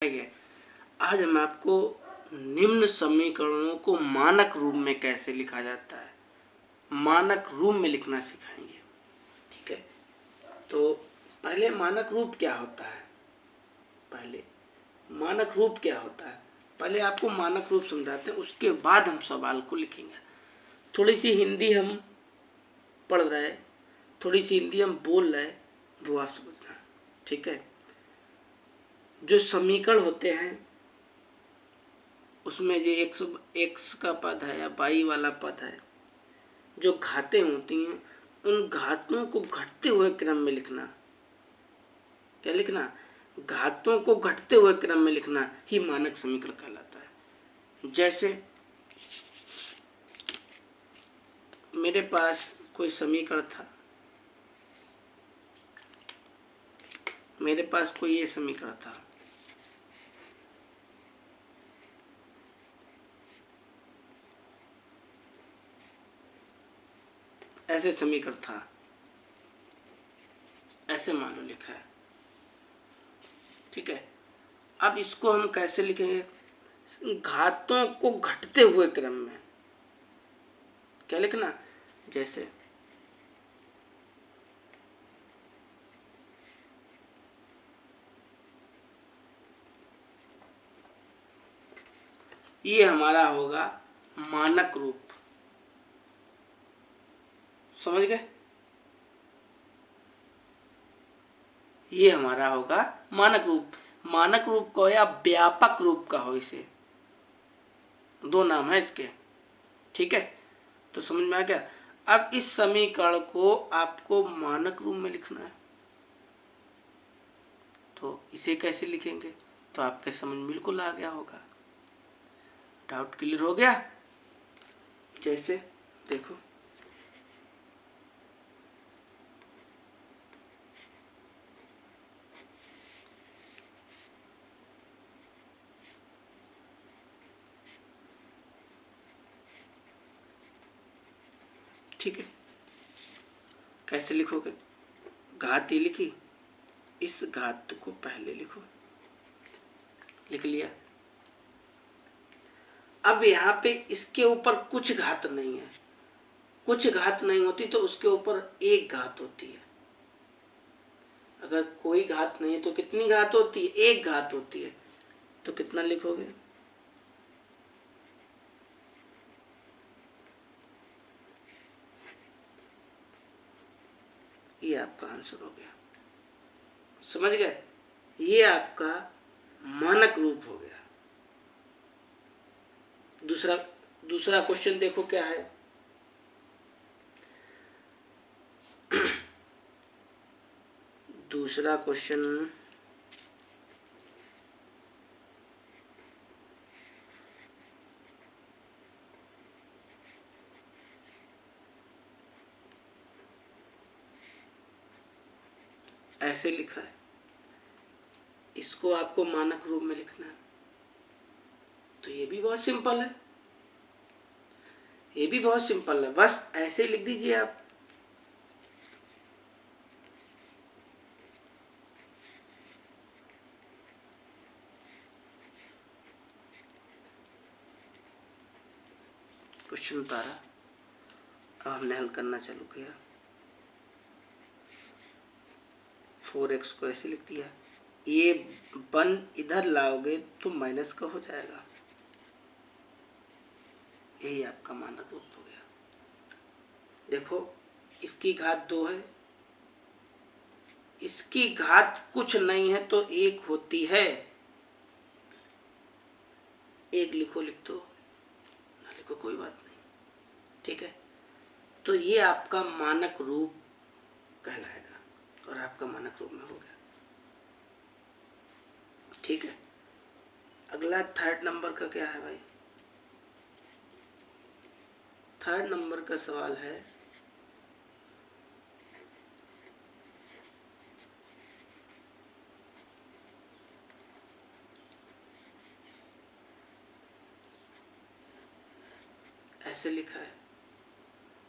है। आज हम आपको निम्न समीकरणों को मानक रूप में कैसे लिखा जाता है, मानक रूप में लिखना सिखाएंगे। ठीक है, तो पहले मानक रूप क्या होता है, पहले आपको मानक रूप समझाते हैं, उसके बाद हम सवाल को लिखेंगे। थोड़ी सी हिंदी हम पढ़ रहे हैं, थोड़ी सी हिंदी हम बोल रहे हैं, वो आप समझना। ठीक है, जो समीकरण होते हैं उसमें जो एक्स का पद है या वाई वाला पद है, जो घातें होती हैं, उन घातों को घटते हुए क्रम में लिखना। क्या लिखना? घातों को घटते हुए क्रम में लिखना ही मानक समीकरण कहलाता है। जैसे मेरे पास कोई समीकरण था, मेरे पास कोई ये समीकरण था, ऐसे समीकरण था, ऐसे मान लो लिखा है। ठीक है, अब इसको हम कैसे लिखेंगे? घातों को घटते हुए क्रम में। क्या लिखना? जैसे ये हमारा होगा मानक रूप। समझ गए? ये हमारा होगा मानक रूप। मानक रूप कहो या व्यापक रूप कहो, इसे दो नाम है इसके। ठीक है, तो समझ में आ गया। अब इस समीकरण को आपको मानक रूप में लिखना है, तो इसे कैसे लिखेंगे? तो आपके समझ में बिल्कुल आ गया होगा। डाउट क्लियर हो गया? जैसे देखो, ठीक है, कैसे लिखोगे? घात ही लिखी, इस घात को पहले लिखो। लिख लिया। अब यहाँ पे इसके ऊपर कुछ घात नहीं है, कुछ घात नहीं होती तो उसके ऊपर एक घात होती है। अगर कोई घात नहीं है तो कितनी घात होती है? एक घात होती है। तो कितना लिखोगे? ये आपका आंसर हो गया। समझ गए? ये आपका मानक रूप हो गया। दूसरा क्वेश्चन देखो क्या है। दूसरा क्वेश्चन ऐसे लिखा है, इसको आपको मानक रूप में लिखना है। तो ये भी बहुत सिंपल है, ये भी बहुत सिंपल है, बस ऐसे ही लिख दीजिए आप। क्वेश्चन उतारा, अब हमने हल करना चालू किया। 4x को ऐसे लिख दिया, ये 1 इधर लाओगे तो माइनस का हो जाएगा। यही आपका मानक रूप हो गया। देखो, इसकी घात 2 है, इसकी घात कुछ नहीं है तो 1 होती है। 1 लिखो, लिख दो, ना लिखो कोई बात नहीं। ठीक है, तो ये आपका मानक रूप कहलाएगा और आपका मानक रूप में हो गया। ठीक है, अगला 3rd नंबर का क्या है भाई? 3rd नंबर का सवाल है, ऐसे लिखा है,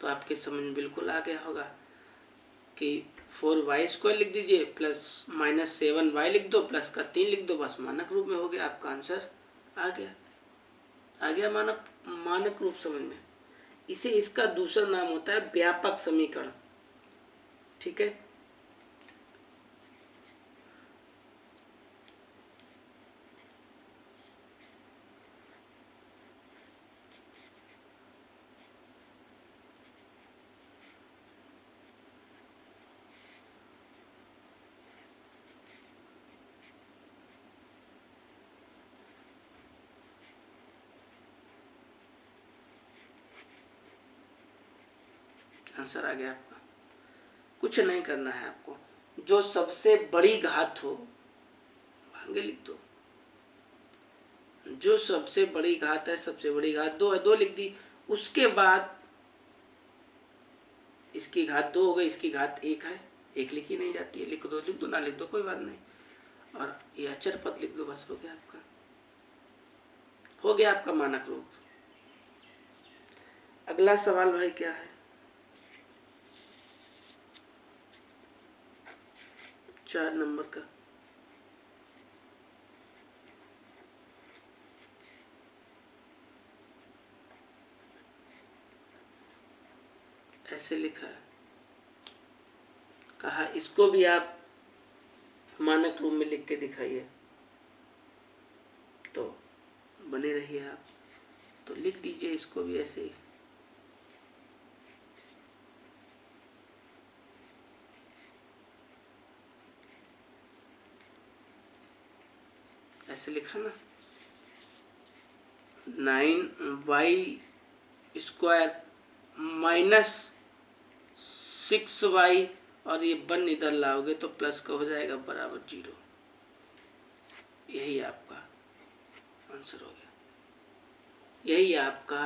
तो आपके समझ में बिल्कुल आ गया होगा। कि 4y² लिख दीजिए प्लस -7y लिख दो, प्लस का 3 लिख दो, बस मानक रूप में हो गया, आपका आंसर आ गया मानक रूप समझ में। इसे इसका दूसरा नाम होता है व्यापक समीकरण। ठीक है, आंसर आ गया आपका। कुछ नहीं करना है आपको, जो सबसे बड़ी घात हो आगे लिख दो। जो सबसे बड़ी घात है, सबसे बड़ी घात 2 है, 2 लिख दी। उसके बाद इसकी घात 2 हो गई, इसकी घात 1 है, 1 लिखी नहीं जाती है, लिख दो ना लिख दो कोई बात नहीं, और ये अचर पद लिख दो, बस हो गया आपका मानक रूप। अगला सवाल भाई क्या है? 4 नंबर का। ऐसे लिखा है, कहा इसको भी आप मानक रूप में लिख के दिखाइए, तो बने रहिए आप। तो लिख दीजिए इसको भी ऐसे ही, ऐसे लिखा ना, 9y² -6y, और ये 1 इधर लाओगे तो प्लस का हो जाएगा बराबर 0। यही आपका आंसर हो गया, यही आपका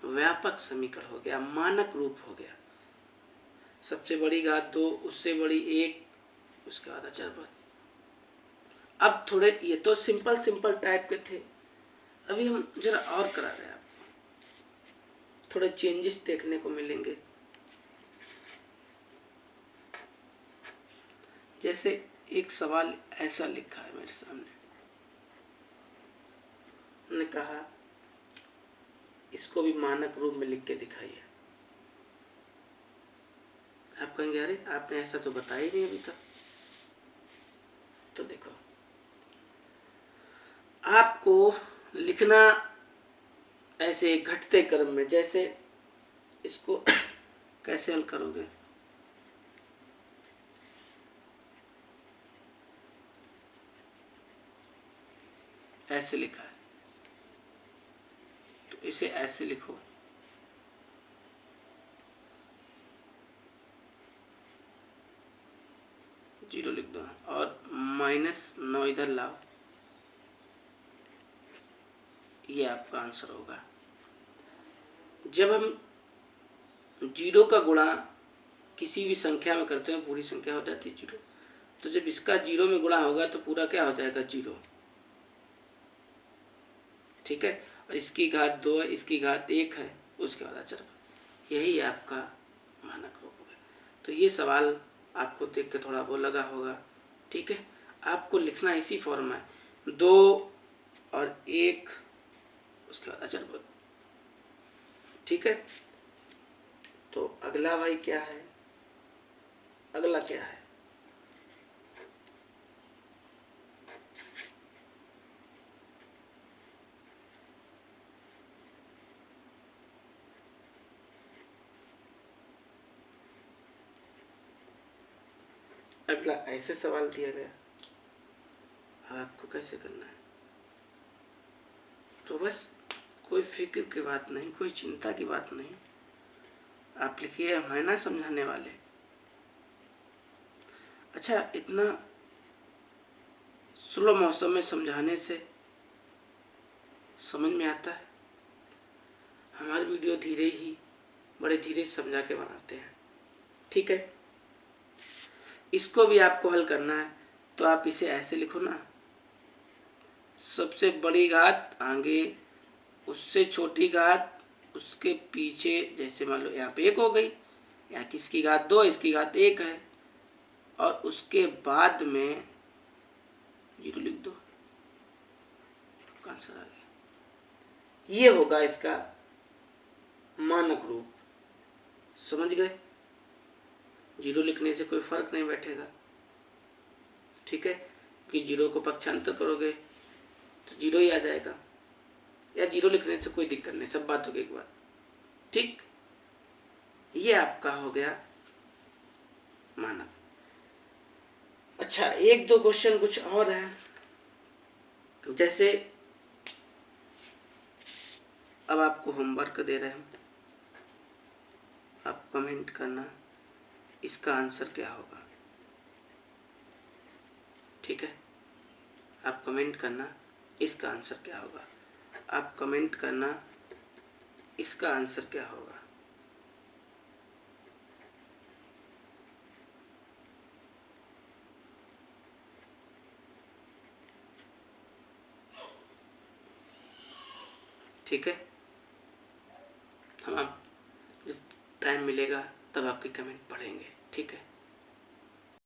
व्यापक समीकरण हो गया, मानक रूप हो गया। सबसे बड़ी घात 2, उससे बड़ी 1, उसके बाद अचर पद। अब थोड़े ये तो सिंपल टाइप के थे, अभी हम जरा और करा रहे हैं, आपको थोड़े चेंजेस देखने को मिलेंगे। जैसे एक सवाल ऐसा लिखा है मेरे सामने, ने कहा इसको भी मानक रूप में लिख के दिखाइए। आप कहेंगे अरे आपने ऐसा तो बताया ही नहीं अभी तक। तो देखो, आपको लिखना ऐसे घटते क्रम में, जैसे इसको कैसे हल करोगे? ऐसे लिखा है तो इसे ऐसे लिखो, जीरो लिख दो और -9 इधर लाओ, ये आपका आंसर होगा। जब हम 0 का गुणा किसी भी संख्या में करते हैं, पूरी संख्या हो जाती है 0, तो जब इसका 0 में गुणा होगा तो पूरा क्या हो जाएगा? 0। ठीक है, और इसकी घात 2 है, इसकी घात 1 है, उसके बाद अचर। यही आपका मानक रूप हो गया। तो ये सवाल आपको देख के थोड़ा वो लगा होगा। ठीक है, आपको लिखना इसी फॉर्म में 2 और 1, उसके बाद अचर पद। ठीक है, तो अगला भाई क्या है? अगला क्या है? अगला ऐसे सवाल दिया गया, अब आपको कैसे करना है? तो बस कोई फिक्र की बात नहीं, कोई चिंता की बात नहीं, आप लिखिए, हम है ना समझाने वाले। अच्छा, इतना स्लो मौसम में समझाने से समझ में आता है। हमारी वीडियो धीरे ही, बड़े धीरे समझा के बनाते हैं। ठीक है, इसको भी आपको हल करना है, तो आप इसे ऐसे लिखो ना, सबसे बड़ी घात आगे, उससे छोटी घात उसके पीछे, जैसे मान लो यहाँ पे 1 हो गई, यहाँ किसकी घात 2, इसकी घात 1 है, और उसके बाद में 0 लिख दो, आंसर आ गया। ये होगा इसका मानक रूप। समझ गए? 0 लिखने से कोई फर्क नहीं बैठेगा, ठीक है, कि 0 को पक्षांतर करोगे तो 0 ही आ जाएगा, या 0 लिखने से कोई दिक्कत नहीं, सब बात हो गई एक बार, ठीक। ये आपका हो गया मानक। अच्छा, एक दो क्वेश्चन कुछ और हैं, जैसे अब आपको होमवर्क दे रहे हैं, आप कमेंट करना इसका आंसर क्या होगा, ठीक है, आप कमेंट करना इसका आंसर क्या होगा, आप कमेंट करना इसका आंसर क्या होगा। ठीक है, हम आप जब टाइम मिलेगा तब आपके कमेंट पढ़ेंगे, ठीक है।